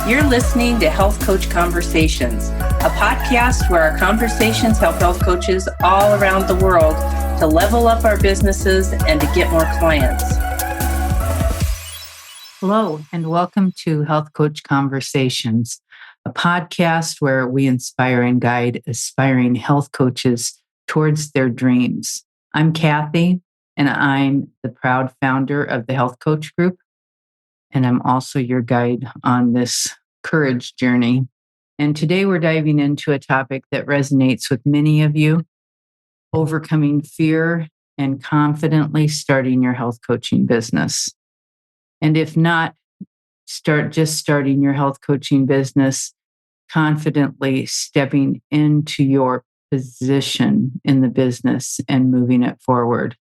You're listening to Health Coach Conversations, a podcast where our conversations help health coaches all around the world to level up our businesses and to get more clients. Hello, and welcome to Health Coach Conversations, a podcast where we inspire and guide aspiring health coaches towards their dreams. I'm Cathy, and I'm the proud founder of the Health Coach Group, and I'm also your guide on this courage journey. And today we're diving into a topic that resonates with many of you: overcoming fear and confidently starting your health coaching business. And if not, starting your health coaching business, confidently stepping into your position in the business and moving it forward.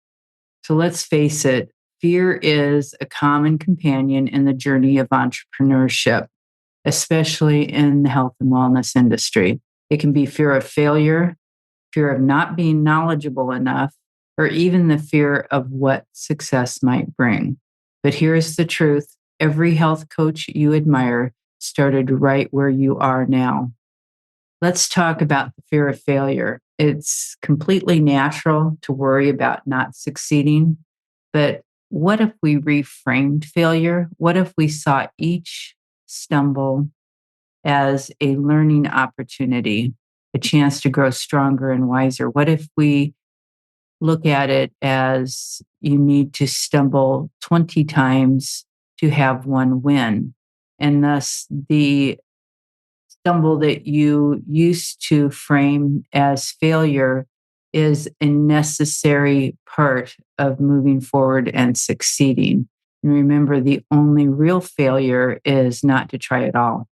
So let's face it, fear is a common companion in the journey of entrepreneurship, especially in the health and wellness industry. It can be fear of failure, fear of not being knowledgeable enough, or even the fear of what success might bring. But here's the truth. Every health coach you admire started right where you are now. Let's talk about the fear of failure. It's completely natural to worry about not succeeding, but what if we reframed failure? What if we saw each stumble as a learning opportunity, a chance to grow stronger and wiser? What if we look at it as you need to stumble 20 times to have one win? And thus the stumble that you used to frame as failure is a necessary part of moving forward and succeeding. And remember, the only real failure is not to try at all.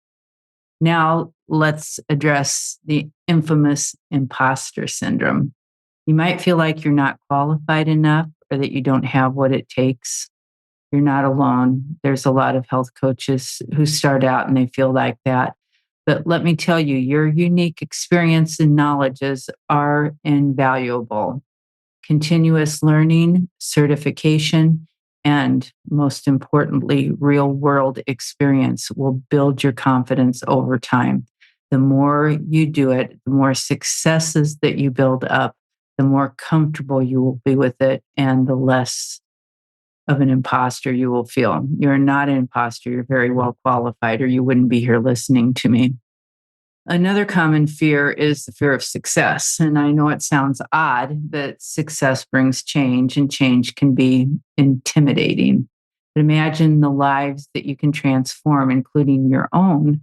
Now, let's address the infamous imposter syndrome. You might feel like you're not qualified enough or that you don't have what it takes. You're not alone. There's a lot of health coaches who start out and they feel like that. But let me tell you, your unique experience and knowledges are invaluable. Continuous learning, certification, and most importantly, real world experience will build your confidence over time. The more you do it, the more successes that you build up, the more comfortable you will be with it, and the less of an imposter you will feel. You're not an imposter. You're very well qualified, or you wouldn't be here listening to me. Another common fear is the fear of success. And I know it sounds odd, but success brings change, and change can be intimidating. But imagine the lives that you can transform, including your own,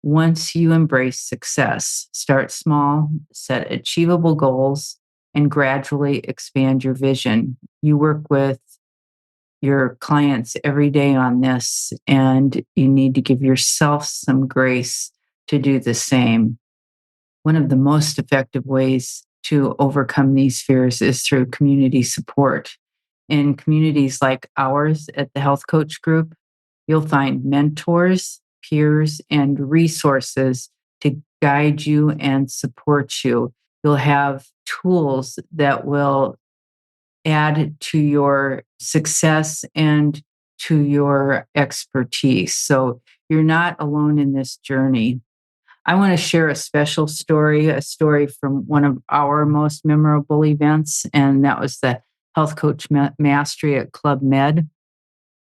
once you embrace success. Start small, set achievable goals, and gradually expand your vision. You work with your clients every day on this, and you need to give yourself some grace to do the same. One of the most effective ways to overcome these fears is through community support. In communities like ours at the Health Coach Group, you'll find mentors, peers, and resources to guide you and support you. You'll have tools that will add to your success and to your expertise. So you're not alone in this journey. I want to share a special story, a story from one of our most memorable events, and that was the Health Coach Mastery at Club Med.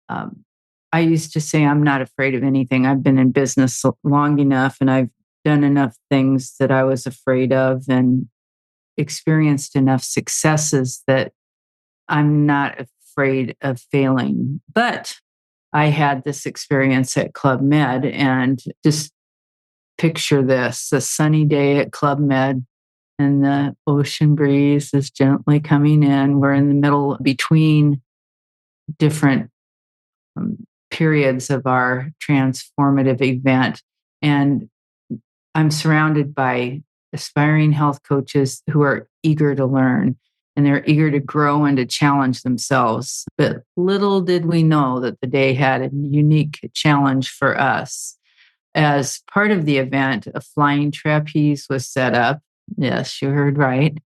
I used to say I'm not afraid of anything. I've been in business long enough, and I've done enough things that I was afraid of and experienced enough successes that I'm not afraid of failing. But I had this experience at Club Med, and just picture this: a sunny day at Club Med, and the ocean breeze is gently coming in. We're in the middle between different periods of our transformative event. And I'm surrounded by aspiring health coaches who are eager to learn, and they're eager to grow and to challenge themselves. But little did we know that the day had a unique challenge for us. As part of the event, a flying trapeze was set up. Yes, you heard right.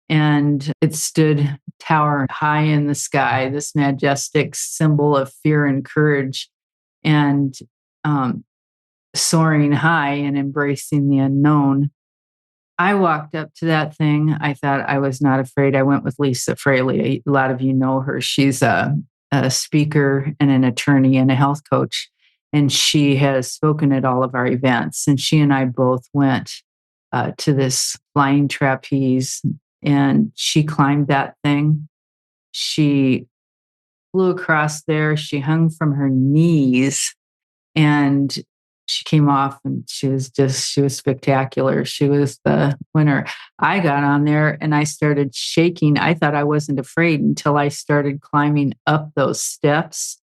And it stood tower high in the sky, this majestic symbol of fear and courage. And soaring high and embracing the unknown. I walked up to that thing. I thought I was not afraid. I went with Lisa Fraley. A lot of you know her. She's a speaker and an attorney and a health coach. And she has spoken at all of our events. And she and I both went to this flying trapeze, and she climbed that thing. She flew across there. She hung from her knees, and she came off, and she was spectacular. She was the winner. I got on there and I started shaking. I thought I wasn't afraid until I started climbing up those steps.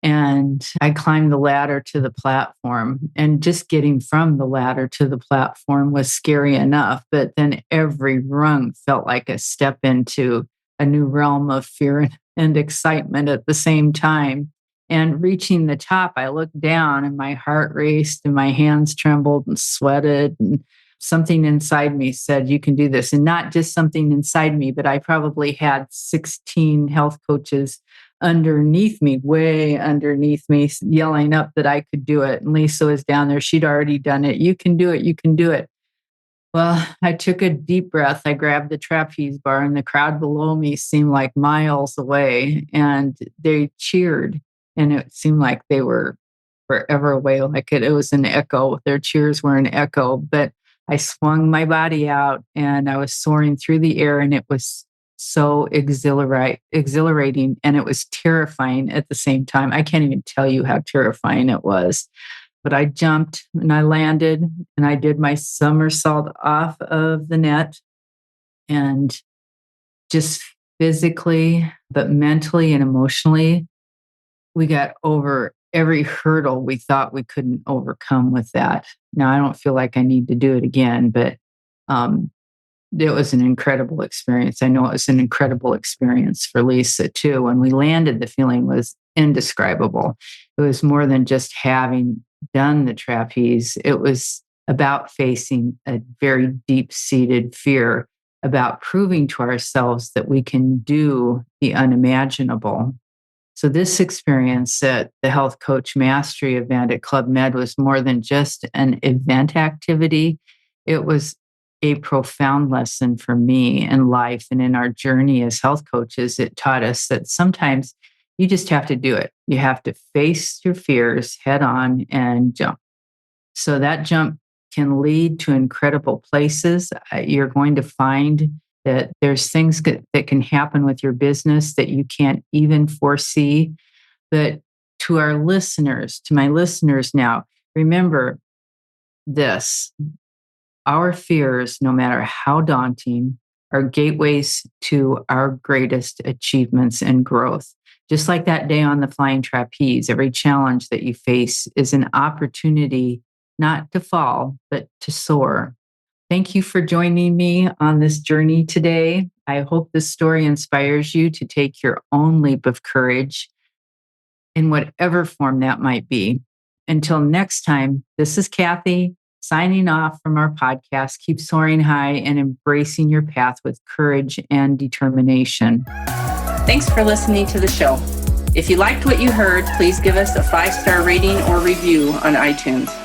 And I climbed the ladder to the platform, and just getting from the ladder to the platform was scary enough. But then every rung felt like a step into a new realm of fear and excitement at the same time. And reaching the top, I looked down and my heart raced and my hands trembled and sweated. And something inside me said, you can do this. And not just something inside me, but I probably had 16 health coaches underneath me, way underneath me, yelling up that I could do it. And Lisa was down there. She'd already done it. You can do it. You can do it. Well, I took a deep breath. I grabbed the trapeze bar, and the crowd below me seemed like miles away, and they cheered. And it seemed like they were forever away. Like it was an echo. Their cheers were an echo. But I swung my body out and I was soaring through the air, and it was so exhilarating, and it was terrifying at the same time. I can't even tell you how terrifying it was. But I jumped and I landed and I did my somersault off of the net, and just physically, but mentally and emotionally, we got over every hurdle we thought we couldn't overcome with that. Now, I don't feel like I need to do it again, but it was an incredible experience. I know it was an incredible experience for Lisa too. When we landed, the feeling was indescribable. It was more than just having done the trapeze. It was about facing a very deep-seated fear, about proving to ourselves that we can do the unimaginable. So this experience at the Health Coach Mastery event at Club Med was more than just an event activity. It was a profound lesson for me in life and in our journey as health coaches. It taught us that sometimes you just have to do it. You have to face your fears head on and jump. So that jump can lead to incredible places. You're going to find that there's things that can happen with your business that you can't even foresee. But to our listeners, to my listeners now, remember this. Our fears, no matter how daunting, are gateways to our greatest achievements and growth. Just like that day on the flying trapeze, every challenge that you face is an opportunity not to fall, but to soar. Thank you for joining me on this journey today. I hope this story inspires you to take your own leap of courage in whatever form that might be. Until next time, this is Cathy signing off from our podcast. Keep soaring high and embracing your path with courage and determination. Thanks for listening to the show. If you liked what you heard, please give us a 5-star rating or review on iTunes.